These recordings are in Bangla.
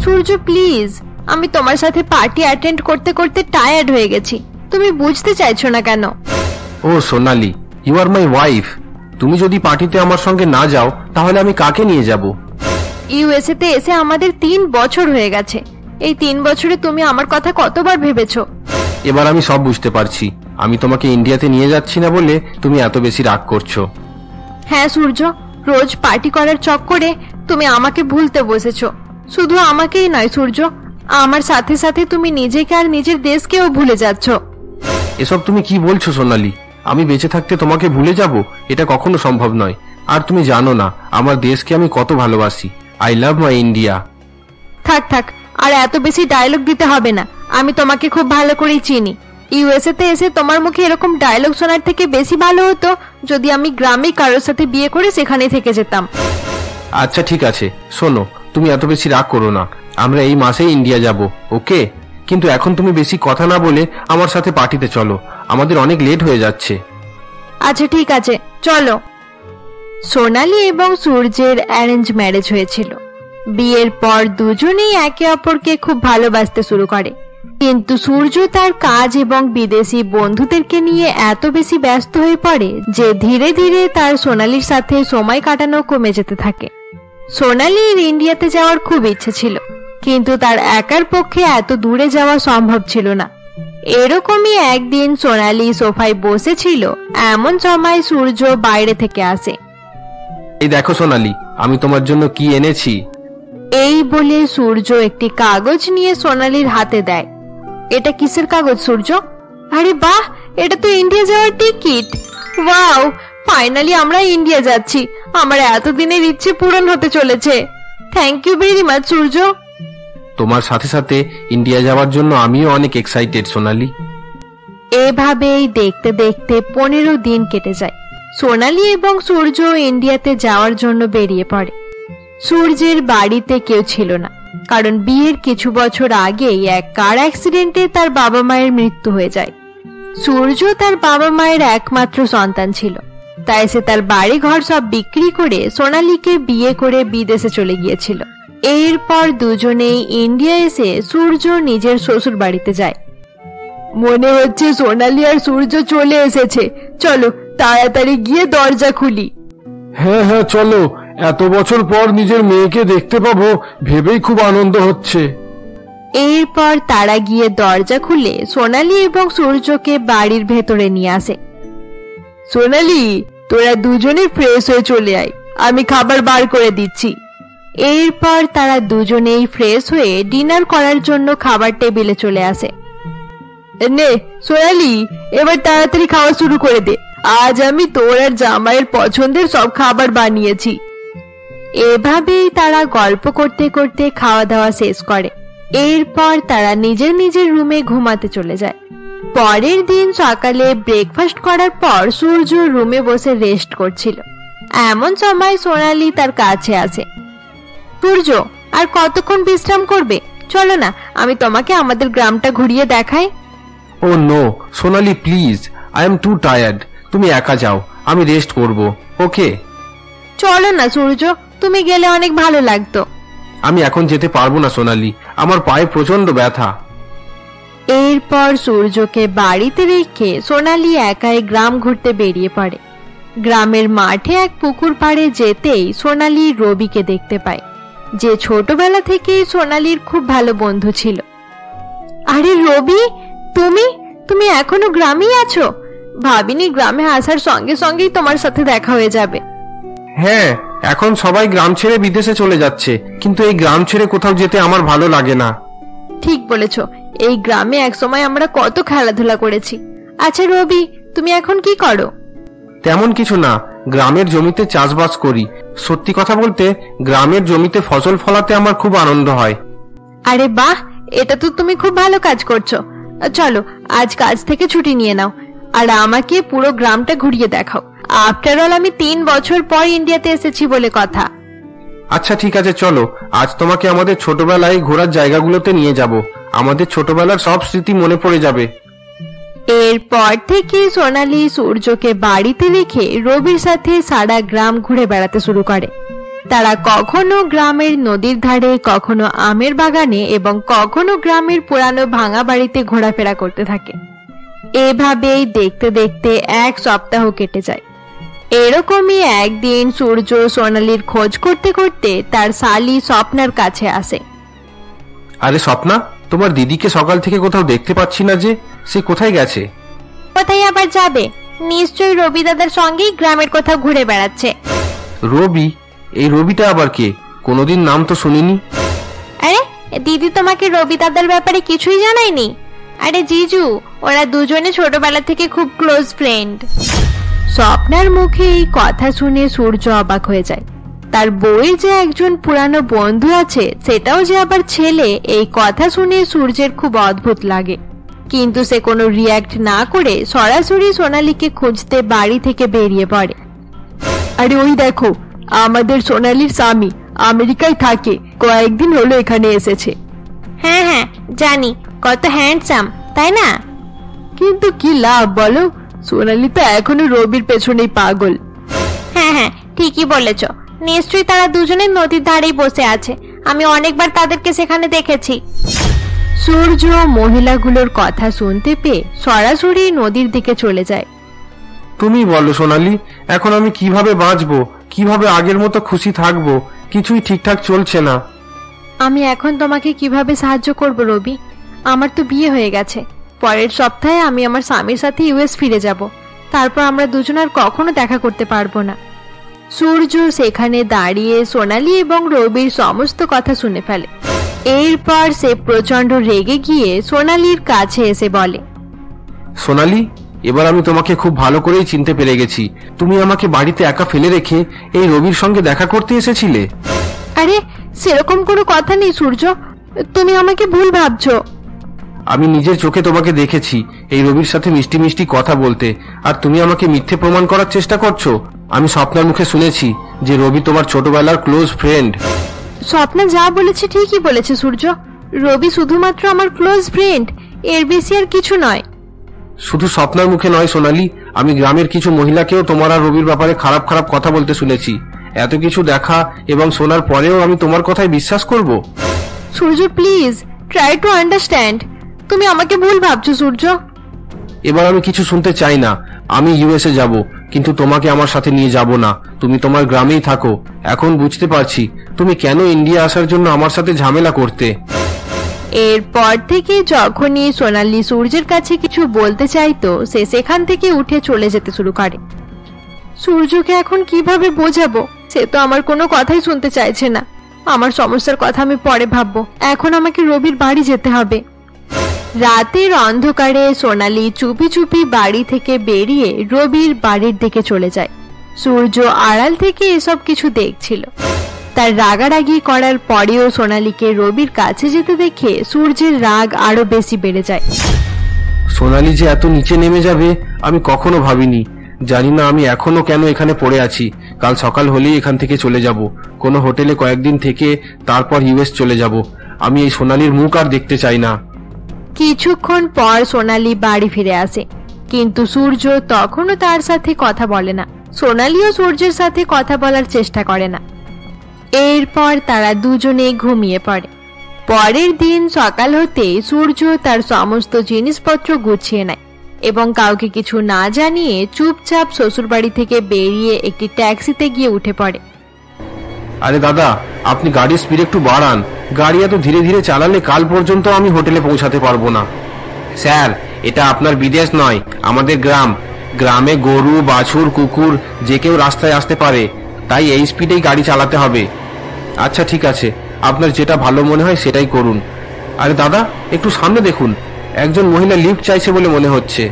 সূর্য প্লিজ, আমি তোমার সাথে পার্টি অ্যাটেন্ড করতে করতে টায়ার্ড হয়ে গেছি, তুমি বুঝতে চাইছো না কেন? ও সোনালি, ইউ আর মাই ওয়াইফ। তুমি যদি পার্টিতে আমার সঙ্গে না যাও তাহলে আমি কাকে নিয়ে যাব? ইউএসএ তে এসে আমাদের 3 বছর হয়ে গেছে। এই 3 বছরে তুমি আমার কথা কতবার ভেবেছো? এবার আমি সব বুঝতে পারছি। আমি তোমাকে ইন্ডিয়াতে নিয়ে যাচ্ছি না বলে তুমি এত বেশি রাগ করছো। হ্যাঁ সূর্য, রোজ পার্টি করার চক্করে তুমি আমাকে ভুলতে বসেছো। শুধু আমাকেই নয় সূর্য, আমার সাথে সাথে তুমি নিজেকে আর নিজের দেশকেও ভুলে যাচ্ছ। এসব তুমি কি বলছো সোনালি? আমি বেঁচে থাকতে তোমাকে ভুলে যাব? এটা কখনো সম্ভব নয়। আর তুমি জানো না আমার দেশকে আমি কত ভালোবাসি। I love my India. থাক থাক, আর এত বেশি ডায়লগ দিতে হবে না, আমি তোমাকে খুব ভালো করেই চিনি। ইউএসএ তে এসে তোমার মুখে এরকম ডায়লগ শোনার থেকে বেশি ভালো হতো যদি আমি গ্রামে কারোর সাথে বিয়ে করে সেখানে থেকে যেতাম। আচ্ছা ঠিক আছে, শোনো, তুমি এত বেশি রাগ করো না। আমরা এই মাসেই ইন্ডিয়া যাব, ওকে? কিন্তু এখন তুমি বেশি কথা না বলে আমার সাথে পার্টিতে চলো, আমাদের অনেক লেট হয়ে যাচ্ছে। আচ্ছা ঠিক আছে, চলো। সোনালি এবং সূর্যের অ্যারেঞ্জ ম্যারেজ হয়েছিল। বিয়ের পর দুজনেই একে অপরকে খুব ভালোবাসতে শুরু করে, কিন্তু সূর্য তার কাজ এবং বিদেশি বন্ধুদেরকে নিয়ে এত বেশি ব্যস্ত হয়ে পড়ে যে ধীরে ধীরে তার সোনালির সাথে সময় কাটানো কমে যেতে থাকে। সোনালির ইন্ডিয়াতে যাওয়ার খুব ইচ্ছে ছিল, কিন্তু তার একার পক্ষে এত দূরে যাওয়া সম্ভব ছিল না। এরকমই একদিন সোনালি সোফায় বসেছিল, এমন সময় সূর্য বাইরে থেকে আসে। এই দেখো সোনালি, আমি তোমার জন্য কি এনেছি। এই বলে সূর্য একটি কাগজ নিয়ে সোনালির হাতে দেয়। এটা কিসের কাগজ সূর্য? আরে বাহ, এটা তো ইন্ডিয়া যাওয়ার টিকিট। ওয়াও, ফাইনালি আমরা ইন্ডিয়া যাচ্ছি। আমার এতদিনের ইচ্ছে পূরণ হতে চলেছে। থ্যাংক ইউ ভেরি মাচ সূর্য। তোমার সাথে সাথে ইন্ডিয়া যাওয়ার জন্য আমিও অনেক এক্সাইটেড সোনালি। এভাবেই দেখতে দেখতে 15 দিন কেটে যায়। সোনালি এবং সূর্য ইন্ডিয়াতে যাওয়ার জন্য বেরিয়ে পড়ে। সূর্যের বাড়িতে কেউ ছিল না, কারণ বিয়ের কিছু বছর আগেই এক কার অ্যাক্সিডেন্টে তার বাবা মায়ের মৃত্যু হয়ে যায়। সূর্য তার বাবা মায়ের একমাত্র সন্তান ছিল, তাই সে তার বাড়ি ঘর সব বিক্রি করে সোনালিকে বিয়ে করে বিদেশে চলে গিয়েছিল। এরপর দুজনেই ইন্ডিয়া এসে সূর্য নিজের শ্বশুর বাড়িতে যায়। মনে হচ্ছে সোনালি আর সূর্য চলে এসেছে, চলো তাড়াতাড়ি গিয়ে দরজা খুলি। হ্যাঁ হ্যাঁ চলো, এত বছর পর নিজের মেয়েকে দেখতে পাবো ভেবেই খুব আনন্দ হচ্ছে। এরপর তারা গিয়ে দরজা খুলে সোনালি এবং সূর্যকে বাড়ির ভেতরে নিয়ে আসে। সোনালি, তোরা দুজনে ফ্রেশ হয়ে চলে আয়, আমি খাবার বার করে দিচ্ছি। এরপর তারা দুজনেই ফ্রেশ হয়ে ডিনার করার জন্য খাবার টেবিলে চলে আসে। নে সোনালি, এবার তাড়াতাড়ি খাওয়া শুরু করে দে, আজ আমি তোর আর জামাইয়ের পছন্দের সব খাবার বানিয়েছি। এভাবেই তারা গল্প করতে করতে খাওয়া দাওয়া শেষ করে। এরপর তারা নিজের নিজের রুমে ঘুমাতে চলে যায়। পরের দিন সকালে ব্রেকফাস্ট করার পর সূর্য রুমে বসে রেস্ট করছিল। এমন সময় সোনালি তার কাছে আসে। সূর্য, আর কতক্ষণ বিশ্রাম করবে? চলো না, আমি তোমাকে আমাদের গ্রামটা ঘুরিয়ে দেখাই। Oh no Sonali, please, I am too tired. তুমি একা যাও, আমি রেস্ট করব, ওকে? চলো না সূর্য, তুমি গেলে অনেক ভালো লাগতো। আমি এখন যেতে পারবো না সোনালি, আমার পায়ে প্রচন্ড ব্যথা। এরপর সূর্যকে বাড়িতে রেখে সোনালি একাই গ্রাম ঘুরতে বেরিয়ে পড়ে। গ্রামের মাঠে এক পুকুর পাড়ে যেতেই সোনালি রবিকে দেখতে পায়, যে ছোটবেলা থেকেই সোনালির খুব ভালো বন্ধু ছিল। আরে রবি, তুমি তুমি এখনো গ্রামেই আছো? ভাবিনি গ্রামে আসার সঙ্গে সঙ্গেই তোমার সাথে দেখা হয়ে যাবে। হ্যাঁ, এখন সবাই গ্রাম ছেড়ে বিদেশে চলে যাচ্ছে, কিন্তু এই গ্রাম ছেড়ে কোথাও যেতে আমার ভালো লাগে না। ঠিক বলেছো, এই গ্রামে একসময় আমরা কত খেলাধুলা করেছি। আচ্ছা রবি, তুমি এখন কি করো? তেমন কিছু না, গ্রামের জমিতে চাষবাস করি। সত্যি কথা বলতে গ্রামের জমিতে ফসল ফলাতে আমার খুব আনন্দ হয়। আরে বাহ, এটা তো তুমি খুব ভালো কাজ করছো। চলো আজ কাজ থেকে ছুটি নিয়ে নাও, আর আমাকে পুরো গ্রামটা ঘুরিয়ে দেখাও। আফটার অল আমি 3 বছর পর ইন্ডিয়াতে এসেছি বলে কথা। আচ্ছা ঠিক আছে, চলো আজ তোমাকে আমাদের ছোটবেলায় ঘোরার জায়গাগুলোতে নিয়ে যাব। আমাদের ছোটবেলার সব স্মৃতি মনে পড়ে যাবে। এরপর থেকে সোনালি সূর্যকে বাড়িতে রেখে রবির সাথে সারা গ্রাম ঘুরে বেড়াতে শুরু করে। তারা কখনো গ্রামের নদীর ধারে, কখনো আমের বাগানে এবং কখনো গ্রামের পুরানো ভাঙা বাড়িতে ঘোরাফেরা করতে থাকে। এভাবেই দেখতে দেখতে 1 সপ্তাহ কেটে যায়। এরকমই একদিন সূর্য সোনালীর খোঁজ করতে করতে তার শালী স্বপ্নার কাছে আসে। আরে স্বপ্না, তোমার দিদিকে সকাল থেকে কোথাও দেখতে পাচ্ছি না যে, সে কোথায় গেছে? কোথায় আবার যাবে? নিশ্চয়ই রবি দাদার সঙ্গেই গ্রামের কোথাও ঘুরে বেড়াচ্ছে। রবি? এই রবিটা আবার কে? কোনোদিন নাম তো শুনিনি। আরে দিদি তোমাকে রবি দাদার ব্যাপারে কিছুই জানায়নি? আরে জিজু, ওরা দুজনে ছোটবেলা থেকে খুব ক্লোজ ফ্রেন্ড। স্বপ্নার মুখে এই কথা শুনে সূর্য অবাক হয়ে যায়। তার বউয়ের যে একজন পুরানো বন্ধু আছে, সেটাও যে আবার ছেলে, এই কথা শুনে সূর্যের খুব অদ্ভুত লাগে। কিন্তু সে কোনো রিয়াক্ট না করে সরাসরি সোনালীকে খুঁজতে বাড়ি থেকে বেরিয়ে পড়ে। আরে ওই দেখো, আমাদের সোনালীর স্বামী আমেরিকায় থাকে, কয়েকদিন হলো এখানে এসেছে। হ্যাঁ হ্যাঁ জানি, কত হ্যান্ডসাম, তাই না? কিন্তু কি লাভ বলো, সোনালী তো এখনো রবির পেছনেই পাগল। হ্যাঁ হ্যাঁ ঠিকই বলেছ, নিশ্চয়ই তারা দুজনে নদীর ধারেই বসে আছে। আমি অনেকবার তাদেরকে সেখানে দেখেছি। সূর্য মহিলাগুলোর কথা শুনতে পেয়ে সরাসরি নদীর দিকে চলে যায়। তুমি বলো সোনালী, এখন আমি কিভাবে বাঁচবো, কিভাবে আগের মতো খুশি থাকবো? কিছুই ঠিকঠাক চলছে না। আমি এখন তোমাকে কিভাবে সাহায্য করব রবি? আমার তো বিয়ে হয়ে গেছে। পরের সপ্তাহে আমি আমার স্বামীর সাথে ইউএস ফিরে যাব। তারপর আমরা দুজন আর কখনো দেখা করতে পারবো না। সূর্য সেখানে দাঁড়িয়ে সোনালী এবং রবির সমস্ত কথা শুনে ফেলে। এরপর সে প্রচন্ড রেগে গিয়ে সোনালীর কাছে এসে বলে, সোনালী, এবার আমি তোমাকে খুব ভালো করেই চিনতে পেরে গেছি। তুমি আমাকে বাড়িতে একা ফেলে রেখে এই রবির সঙ্গে দেখা করতে এসেছিলে। আরে সেরকম কোনো কথা নেই সূর্য, তুমি আমাকে ভুল ভাবছো। আমি নিজের চোখে তোমাকে দেখেছি এই রবির সাথে মিষ্টি মিষ্টি কথা বলতে, আর তুমি আমাকে মিথ্যে প্রমাণ করার চেষ্টা করছো। আমি স্বপ্নার মুখে শুনেছি যে রবি তোমার ছোটবেলার ক্লোজ ফ্রেন্ড। স্বপ্না যা বলেছে ঠিকই বলেছে সূর্য, রবি শুধুমাত্র আমার ক্লোজ ফ্রেন্ড, এর বেশি আর কিছু নয়। শুধু স্বপ্নার মুখে নয় সোনালী, আমি গ্রামের কিছু মহিলাকেও তোমার আর রবির ব্যাপারে খারাপ খারাপ কথা বলতে শুনেছি। এত কিছু দেখা এবং শোনার পরেও আমি তোমার কথায় বিশ্বাস করব? সূর্য প্লিজ ট্রাই টু আন্ডারস্ট্যান্ড, তুমি আমাকে ভুল ভাবছো সূর্য। এবার আমি কিছু শুনতে চাই না। আমি ইউএসএ যাব, কিন্তু তোমাকে আমার সাথে নিয়ে যাব না। তুমি তোমার গ্রামেই থাকো। এখন বুঝতে পারছি তুমি কেন ইন্ডিয়া আসার জন্য আমার সাথে ঝামেলা করতে। এরপর থেকে যখনই সোনালী সূর্যের কাছে কিছু বলতে চাইতো, সে সেখান থেকে উঠে চলে যেতে শুরু করে। সূর্যকে এখন কিভাবে বোঝাবো? সে তো আমার কোনো কথাই শুনতে চাইছে না। আমার সমস্যার কথা আমি পরে ভাববো, এখন আমাকে রবির বাড়ি যেতে হবে। রাতের অন্ধকারে সোনালী চুপি চুপি বাড়ি থেকে বেরিয়ে রবির বাড়ির দিকে চলে যায়। সূর্য আড়াল থেকে এসব কিছু দেখছিল। তার রাগারাগি করার পরেও সোনালীকে রবির কাছে যেতে দেখে সূর্যের রাগ আরো বেশি বেড়ে যায়। সোনালী যে এত নিচে নেমে যাবে আমি কখনো ভাবিনি। জানি না আমি এখনো কেন এখানে পড়ে আছি। কাল সকাল হলেই এখান থেকে চলে যাব, কোনো হোটেলে কয়েকদিন থেকে তারপর ইউএস চলে যাব। আমি এই সোনালীর মুখ আর দেখতে চাই না। কিছুক্ষণ পর সোনালী বাড়ি ফিরে আসে, কিন্তু সূর্য তখনও তার সাথে কথা বলে না। সোনালীও সূর্যের সাথে কথা বলার চেষ্টা করে না। এরপর তারা দুজনে ঘুমিয়ে পড়ে। পরের দিন সকাল হতে সূর্য তার সমস্ত জিনিসপত্র গুছিয়ে নেয় এবং কাউকে কিছু না জানিয়ে চুপচাপ শ্বশুরবাড়ি থেকে বেরিয়ে একটি ট্যাক্সিতে গিয়ে উঠে পড়ে। আরে দাদা, আপনি গাড়ির স্পিড একটু বাড়ান। গাড়ি এত ধীরে ধীরে চালালে কাল পর্যন্ত আমি হোটেলে পৌঁছাতে পারবো না। স্যার, এটা আপনার বিদেশ নয়, আমাদের গ্রাম। গ্রামে গরু, বাছুর, কুকুর যে কেউ রাস্তায় আসতে পারে, তাই এই স্পিডেই গাড়ি চালাতে হবে। আচ্ছা ঠিক আছে, আপনার যেটা ভালো মনে হয় সেটাই করুন। আরে দাদা, একটু সামনে দেখুন, একজন মহিলা লিফট চাইছে বলে মনে হচ্ছে।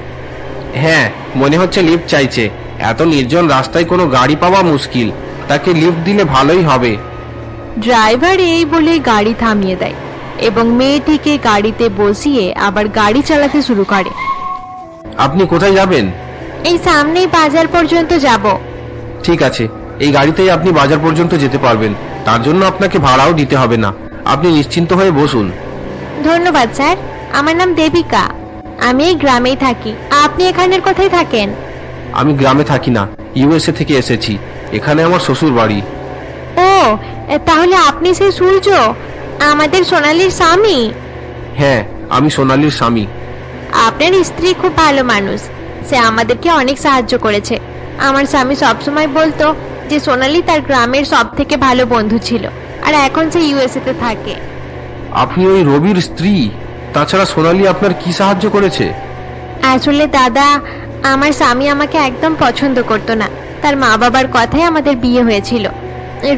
হ্যাঁ, মনে হচ্ছে লিফট চাইছে। এত নির্জন রাস্তায় কোনো গাড়ি পাওয়া মুশকিল, তাকে লিফট দিলে ভালোই হবে। ড্রাইভার এই বলে গাড়ি থামিয়ে দেয় এবং মেয়েটিকে গাড়িতে বসিয়ে আবার গাড়ি চালাতে শুরু করে। আপনি কোথায় যাবেন? এই সামনেই বাজার পর্যন্ত যাব। ঠিক আছে, এই গাড়িতেই আপনি বাজার পর্যন্ত যেতে পারবেন। তার জন্য আপনাকে ভাড়াও দিতে হবে না। আপনি নিশ্চিন্ত হয়ে বসুন। ধন্যবাদ স্যার, আমার নাম দেবিকা, আমি এই গ্রামেই থাকি। আপনি এখানের কোথায় থাকেন? আমি গ্রামে থাকি না, ইউএসএ থেকে এসেছি। এখানে আমার শ্বশুর বাড়ি। ও তাহলে আপনি সেই সূর্য, আমাদের সোনালীর স্বামী? হ্যাঁ, আমি সোনালীর স্বামী। আপনার স্ত্রী খুব ভালো মানুষ, সে আমাদেরকে অনেক সাহায্য করেছে। আমার স্বামী সবসময় বলতো যে সোনালী তার গ্রামের সব থেকে ভালো বন্ধু ছিল, আর এখন সে ইউএসএ তে থাকে। আপনি ওই রবির স্ত্রী? তাছাড়া সোনালী আপনার কি সাহায্য করেছে? আসলে দাদা, আমার স্বামী আমাকে একদম পছন্দ করতো না। তার মা বাবার কথাই আমাদের বিয়ে হয়েছিল।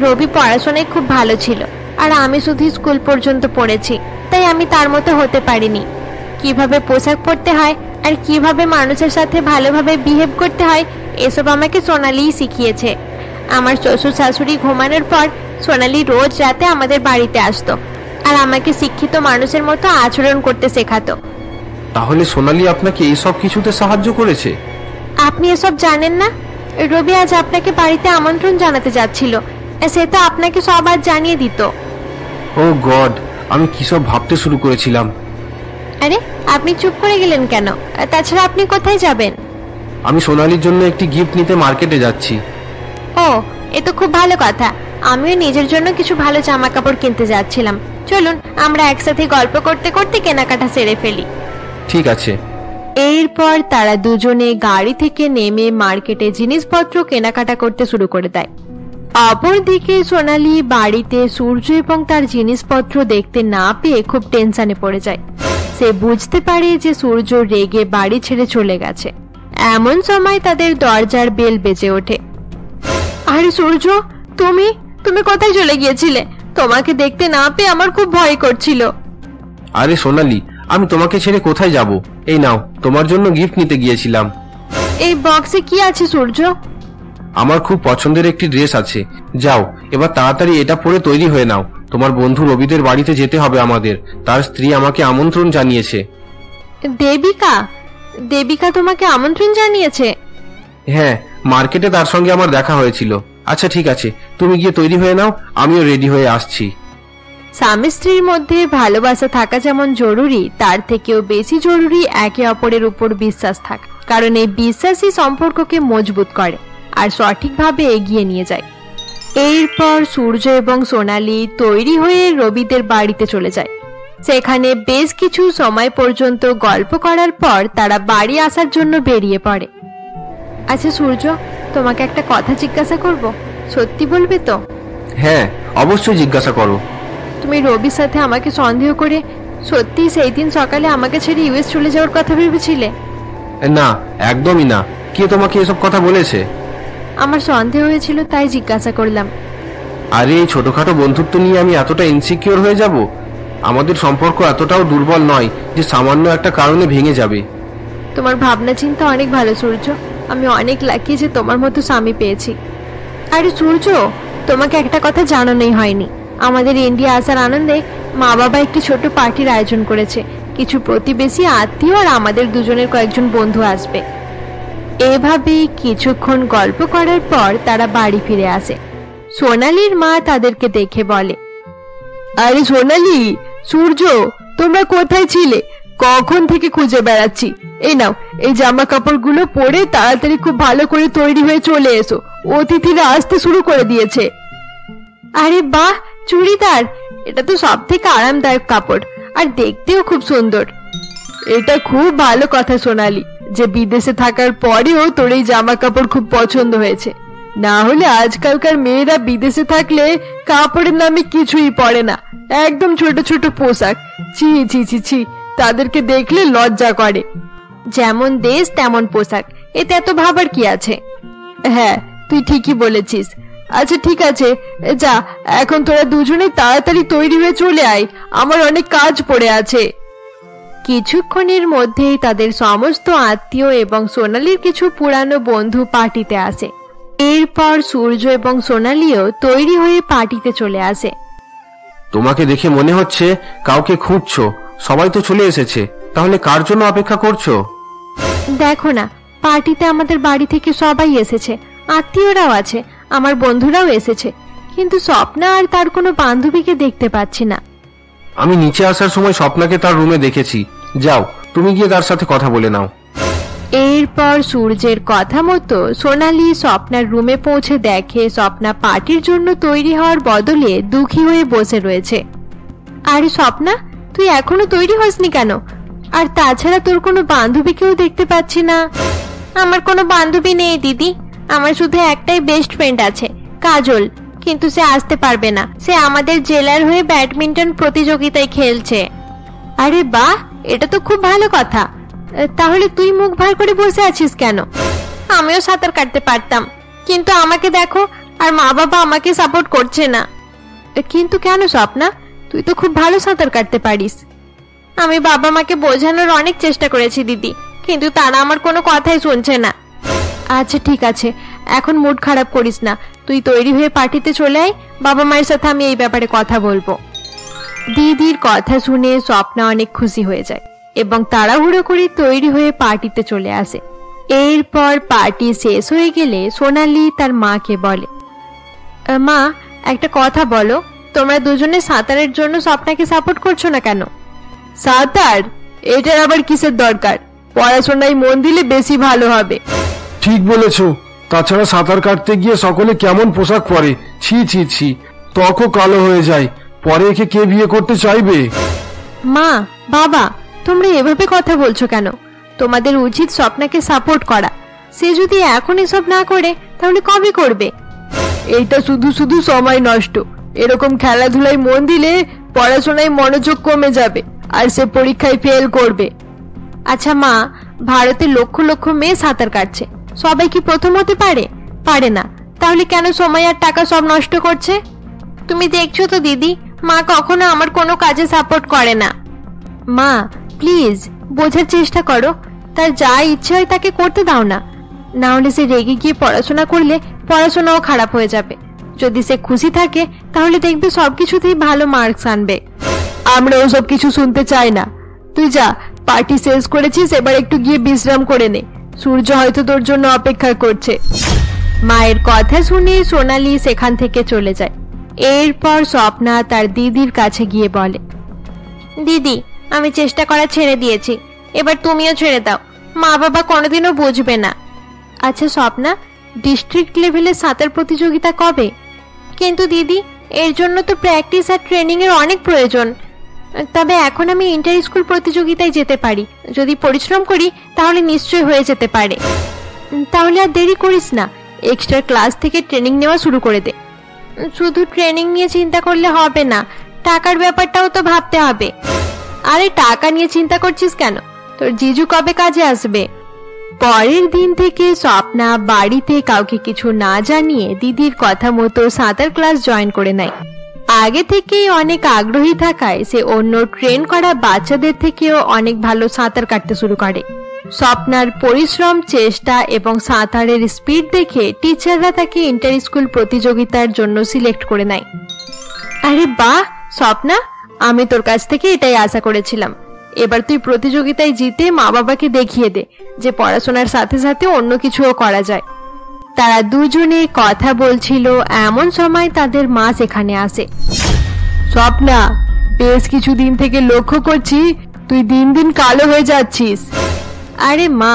রবি পড়াশোনায় খুব ভালো ছিল, আর আমি শুধু স্কুল পর্যন্ত পড়েছি, তাই আমি তার মতো হতে পারিনি। কিভাবে পোশাক পরতে হয় আর কিভাবে মানুষের সাথে ভালোভাবে বিহেভ করতে হয়, এসব আমাকে সোনালীই শিখিয়েছে। আমার শ্বশুর শাশুড়ি ঘুমানোর পর সোনালী রোজ রাতে আমাদের বাড়িতে আসতো, আর আমাকে শিক্ষিত মানুষের মতো আচরণ করতে শেখাতো। তাহলে সোনালী আপনাকে এইসব কিছুতে সাহায্য করেছে? আপনি এসব জানেন না? রবি আজ আপনাকে বাড়িতে আমন্ত্রণ জানাতে যাচ্ছিল, সে তো আপনাকে সব আজ জানিয়ে দিত। ও গড, আমি কি সব ভাবতে শুরু করেছিলাম। আরে, আপনি চুপ করে গেলেন কেন? তাছাড়া আপনি কোথায় যাবেন? আমি সোনালীর জন্য একটি গিফট নিতে মার্কেটে যাচ্ছি। ও, এ তো খুব ভালো কথা। আমিও নিজের জন্য কিছু ভালো জামা কাপড় কিনতে যাচ্ছিলাম। চলুন আমরা একসাথে গল্প করতে করতে কেনাকাটা সেরে ফেলি। ঠিক আছে। এরপর তারা দুজনে গাড়ি থেকে নেমে মার্কেটে জিনিসপত্র কেনাকাটা করতে শুরু করে দেয়। অপরদিকে সোনালী বাড়িতে সূর্য এবং তার জিনিসপত্র দেখতে না পেয়ে খুব টেনশনে পড়ে যায়। সে বুঝতে পারে যে সূর্য রেগে বাড়ি ছেড়ে চলে গেছে। এমন সময় তাদের দরজার বেল বেজে ওঠে। আরে সূর্য, তুমি তুমি কোথায় চলে গিয়েছিলে? তোমাকে দেখতে না পেয়ে আমার খুব ভয় করছিল। আরে সোনালী, আমি তোমাকে ছেড়ে কোথায় যাব? এই নাও, তোমার জন্য গিফট নিতে গিয়েছিলাম। এই বক্সে কি আছে সূর্য? আমার খুব পছন্দের একটি ড্রেস আছে। যাও, এবার তাড়াতাড়ি এটা পরে তৈরি হয়ে নাও। তোমার বন্ধু রবিদের বাড়িতে যেতে হবে আমাদের। তার স্ত্রী আমাকে আমন্ত্রণ জানিয়েছে। দেবিকা? দেবিকা তোমাকে আমন্ত্রণ জানিয়েছে? হ্যাঁ, মার্কেটে তার সঙ্গে আমার দেখা হয়েছিল। আচ্ছা ঠিক আছে, তুমি গিয়ে তৈরি হয়ে নাও, আমিও রেডি হয়ে আসছি। স্বামী স্ত্রীর মধ্যে ভালোবাসা থাকা যেমন জরুরি, তার থেকেও বেশি জরুরি একে অপরের উপর বিশ্বাস থাকা। কারণ এই বিশ্বাসই সম্পর্ককে মজবুত করে আর সঠিকভাবে এগিয়ে নিয়ে যায়। এরপর সূর্য এবং সোনালী তৈরি হয়ে রবিদের বাড়িতে চলে যায়। সেখানে বেশ কিছু সময় পর্যন্ত গল্প করার পর তারা বাড়ি আসার জন্য বেরিয়ে পড়ে। আচ্ছা সূর্য, তোমাকে একটা কথা জিজ্ঞাসা করব, সত্যি বলবে তো? হ্যাঁ, অবশ্যই জিজ্ঞাসা করো। তুমি রবির সাথে আমাকে সন্দেহ করে সত্যি সেই দিন সকালে আমাকে ছেড়ে ইউএস চলে যাওয়ার কথা ভেবেছিলে? না, একদমই না। কে তোমাকে এসব কথা বলেছে? আমার সন্দেহ হয়েছিল, তাই জিজ্ঞাসা করলাম। আরে এই ছোটখাটো বন্ধুত্ব নিয়ে আমি এতটা ইনসিকিউর হয়ে যাব? আমাদের সম্পর্ক এতটাও দুর্বল নয় যে সামান্য একটা কারণে ভেঙে যাবে। তোমার ভাবনা চিন্তা অনেক ভালো সূর্য। আমি অনেক লাকি যে তোমার মতো স্বামী পেয়েছি। আরে সূর্য, তোমাকে একটা কথা জানানোই হয়নি। আমাদের ইন্ডিয়া আসার আনন্দে মা বাবা একটি ছোট পার্টির আয়োজন করেছে। কিছু প্রতিবেশী, আত্মীয় আর আমাদের দুজনের কয়েকজন বন্ধু আসবে। এভাবেই কিছুক্ষণ গল্প করার পর তারা বাড়ি ফিরে আসে। সোনালীর মা তাদেরকে দেখে বলে, আরে সোনালী, সূর্য, তোমরা কোথায় ছিলে? কখন থেকে খুঁজে বেড়াচ্ছি। এই নাও, এই জামা কাপড়গুলো পরে তাড়াতাড়ি খুব ভালো করে তৈরি হয়ে চলে এসো, অতিথিরা আসতে শুরু করে দিয়েছে। আরে বাহ, চুড়িদার! এটা তো সব থেকে আরামদায়ক কাপড়, আর দেখতেও খুব সুন্দর। এটা খুব ভালো কথা সোনালী, যে বিদেশে থাকার পরেও তোর এই জামা কাপড় খুব পছন্দ হয়েছে। না হলে আজকালকার মেয়েরা বিদেশে থাকলে কাপড়ের নামে কিছুই পরে না, একদম ছোট ছোট পোশাক। ছি ছি ছি ছি, তাদেরকে দেখলে লজ্জা করে। যেমন দেশ তেমন পোশাক, এতে এত ভাবার কি আছে? হ্যাঁ, তুই ঠিকই বলেছিস। আচ্ছা ঠিক আছে, যা, এখন তোরা দুজনে তাড়াতাড়ি তৈরি হয়ে চলে আয়, আমার অনেক কাজ পড়ে আছে। কিছুক্ষণের মধ্যেই তাদের সমস্ত আত্মীয় এবং সোনালীর কিছু পুরানো বন্ধু পার্টিতে আসে। এরপর সূর্য এবং সোনালীও তৈরি হয়ে পার্টিতে চলে আসে। তোমাকে দেখে মনে হচ্ছে কাউকে খুঁজছো। সবাই তো চলে এসেছে, তাহলে কার জন্য অপেক্ষা করছো? দেখো না, পার্টিতে আমাদের বাড়ি থেকে সবাই এসেছে, আত্মীয়রাও আছে, আমার বন্ধুরাও এসেছে, কিন্তু স্বপ্না আর তার কোনো বান্ধবীকে দেখতে পাচ্ছি না। আমি নিচে আসার সময় স্বপ্নাকে তার রুমে দেখেছি। যাও, তুমি গিয়ে তার সাথে কথা বলে নাও। এরপর সূর্যের কথা মতো সোনালি স্বপ্নার রুমে পৌঁছে দেখে স্বপ্না পার্টির জন্য তৈরি হওয়ার বদলে দুঃখী হয়ে বসে রয়েছে। আরে স্বপ্না, তুই এখনো তৈরি হসনি কেন? আর তাছাড়া তোর কোনো বান্ধবীকেও দেখতে পাচ্ছি না। আমার কোনো বান্ধবী নেই দিদি, আমার শুধু একটাই বেস্ট ফ্রেন্ড আছে, কাজল, কিন্তু সে আসতে পারবে না। সে আমাদের জেলার হয়ে ব্যাডমিন্টন প্রতিযোগিতায় খেলছে। আরে বাহ, এটা তো খুব ভালো কথা। তাহলে তুই মুখ ভার করে বসে আছিস কেন? আমিও সাঁতার কাটতে পারতাম, কিন্তু আমাকে দেখো, আর মা বাবা আমাকে সাপোর্ট করছে না। কিন্তু কেন স্বপ্না, তুই তো খুব ভালো সাঁতার কাটতে পারিস। আমি বাবা মাকে বোঝানোর অনেক চেষ্টা করেছি দিদি, কিন্তু তারা আমার কোনো কথাই শুনছে না। আচ্ছা ঠিক আছে, এখন মুড খারাপ করিস না, তুই তৈরি হয়ে পার্টিতে চলে আয়, বাবা মায়ের সাথে আমি এই ব্যাপারে কথা বলবো। দিদির কথা শুনে স্বপ্না অনেক খুশি হয়ে যায় এবং তাড়াহুড়ো করে তৈরি হয়ে পার্টিতে চলে আসে। এরপর পার্টি শেষ হয়ে গেলে সোনালি তার মাকে বলে, মা, একটা কথা বলো, তোমরা দুজনে সাঁতারের জন্য স্বপ্নাকে সাপোর্ট করছো না কেন? সাঁতার? এটার আবার কিসের দরকার? পড়াশোনায় মন দিলে বেশি ভালো হবে। ঠিক বলেছো, তাছাড়া সাঁতার কাটতে গিয়ে সকলে কেমন পোশাক পরে, ছি ছি ছি, ত্বকও কালো হয়ে যায়, পরে একে কে বিয়ে করতে চাইবে? মা, বাবা, তোমরা এভাবে কথা বলছো কেন? তোমাদের উচিত স্বপ্নাকে সাপোর্ট করা। সে যদি এখন এসব না করে তাহলে কবে করবে? এইটা শুধু শুধু সময় নষ্ট। এরকম খেলাধুলায় মন দিলে পড়াশোনায় মনোযোগ কমে যাবে আর সে পরীক্ষায় ফেল করবে। আচ্ছা মা, ভারতে লক্ষ লক্ষ মেয়ে সাঁতার কাটছে, সবাই কি প্রথম হতে পারে? পারে না। তাহলে কেন সময় আর টাকা সব নষ্ট করছে? তুমি দেখছো তো দিদি, মা কখনো আমার কোনো কাজে সাপোর্ট করে না। মা প্লিজ বোঝার চেষ্টা করো, তার যা ইচ্ছে হয় তাকে করতে দাও না, না হলে সে রেগে গিয়ে পড়াশোনা করলে পড়াশোনাও খারাপ হয়ে যাবে। যদি সে খুশি থাকে তাহলে দেখবে সবকিছুতেই ভালো মার্কস আনবে। আমরা ওসব কিছু শুনতে চাই না। তুই যা, পার্টি শেষ করেছিস, এবার একটু গিয়ে বিশ্রাম করে নে, সূর্য হয়তো তোর জন্য অপেক্ষা করছে। মায়ের কথা শুনে সোনালি সেখান থেকে চলে যায়। এরপর স্বপ্না তার দিদির কাছে গিয়ে বলে, দিদি, আমি চেষ্টা করা ছেড়ে দিয়েছি, এবার তুমিও ছেড়ে দাও, মা বাবা কোনোদিনও বুঝবে না। আচ্ছা স্বপ্না, ডিস্ট্রিক্ট লেভেলে সাঁতার প্রতিযোগিতা কবে? কিন্তু দিদি, এর জন্য তো প্র্যাকটিস আর ট্রেনিং এর অনেক প্রয়োজন। তবে এখন আমি ইন্টার স্কুল প্রতিযোগিতায় যেতে পারি, যদি পরিশ্রম করি তাহলে নিশ্চয়ই হয়ে যেতে পারে। তাহলে আর দেরি করিস না, এক্সট্রা ক্লাস থেকে ট্রেনিং নেওয়া শুরু করে দে। শুধু ট্রেনিং নিয়ে চিন্তা করলে হবে না, টাকার ব্যাপারটাও তো ভাবতে হবে। আরে টাকা নিয়ে চিন্তা করছিস কেন? তোর জিজু কবে কাজে আসবে? পরের দিন থেকে স্বপ্না বাড়িতে কাউকে কিছু না জানিয়ে দিদির কথা মতো সাঁতার ক্লাস জয়েন করে নেয়। আগে থেকেই অনেক আগ্রহী থাকায় সে অন্য ট্রেন করা বাচ্চাদের থেকেও অনেক ভালো সাঁতার কাটতে শুরু করে। স্বপ্নার পরিশ্রম, চেষ্টা এবং সাঁতারের স্পিড দেখে টিচাররা তাকে ইন্টার স্কুল প্রতিযোগিতার জন্য সিলেক্ট করে নেয়। আরে বাহ স্বপ্না, আমি তোর কাছ থেকে এটাই আশা করেছিলাম। এবার তুই প্রতিযোগিতায় জিতে মা বাবাকে দেখিয়ে দে যে পড়াশোনার সাথে সাথে অন্য কিছুও করা যায়। তারা দুজনে কথা বলছিল, এমন সময় তাদের মা সেখানে আসে। স্বপ্না, বেশ কিছুদিন থেকে লক্ষ্য করছি তুই দিন দিন কালো হয়ে যাচ্ছিস। আরে মা,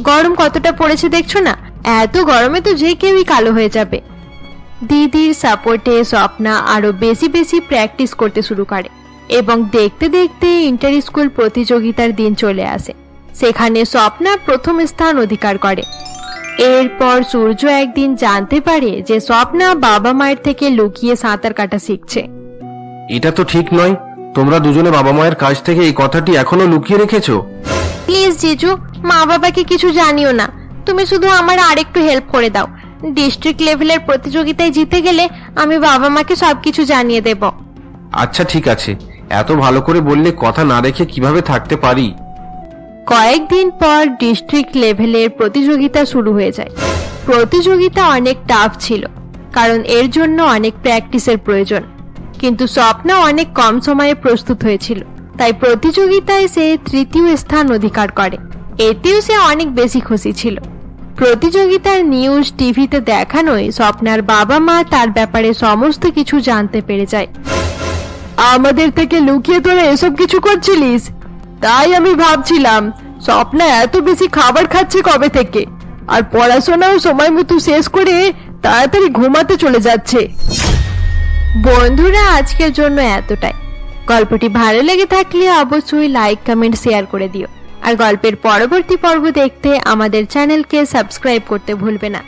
গরম কতটা পড়েছে দেখছো না? এত গরমে তো যে কেউই কালো হয়ে যাবে। দিদির সাপোর্টে স্বপ্না আরো বেশি বেশি প্র্যাকটিস করতে শুরু করে এবং দেখতে দেখতে ইন্টার স্কুল প্রতিযোগিতার দিন চলে আসে। সেখানে স্বপ্না প্রথম স্থান অধিকার করে। এরপর সূর্য একদিন জানতে পারে যে স্বপ্না বাবা মায়ের থেকে লুকিয়ে সাঁতার কাটা শিখছে। এটা তো ঠিক নয়, তোমরা দুজনে বাবা মায়ের কাছ থেকে এই কথাটি এখনো লুকিয়ে রেখেছো। প্লিজ জিজু, মা বাবাকে কিছু জানিও না, তুমি শুধু আমার আরেকটু হেল্প করে দাও। ডিস্ট্রিক্ট লেভেলের প্রতিযোগিতায় জিতে গেলে আমি বাবা মাকে সবকিছু জানিয়ে দেব। আচ্ছা ঠিক আছে, এত ভালো করে বললে কথা না রেখে কিভাবে থাকতে পারি। কয়েকদিন পর ডিস্ট্রিক্ট লেভেলের প্রতিযোগিতা শুরু হয়ে যায়। প্রতিযোগিতা অনেক টাফ ছিল, কারণ এর জন্য অনেক প্র্যাকটিসের প্রয়োজন। কিন্তু স্বপ্না অনেক কম সময়ে প্রস্তুত হয়েছিল, তাই প্রতিযোগিতায় সে তৃতীয় স্থান অধিকার করে। এতেও সে অনেক বেশি খুশি ছিল। প্রতিযোগিতার নিউজ টিভিতে দেখানোয় স্বপ্নার বাবা মা তার ব্যাপারে সমস্ত কিছু জানতে পেরে যায়। আমাদের থেকে লুকিয়ে তোরা এসব কিছু করছিলিস, তাই আমি ভাবছিলাম স্বপ্না এত বেশি খাবার খাচ্ছে কবে থেকে, আর পড়াশোনাও সময় মতো শেষ করে তাড়াতাড়ি ঘুমাতে চলে যাচ্ছে। বন্ধুরা, আজকের জন্য এতটাই। গল্পটি ভালো লেগে থাকলে অবশ্যই লাইক, কমেন্ট, শেয়ার করে দিও। আর গল্পের পরবর্তী পর্ব দেখতে আমাদের চ্যানেলকে সাবস্ক্রাইব করতে ভুলবে না।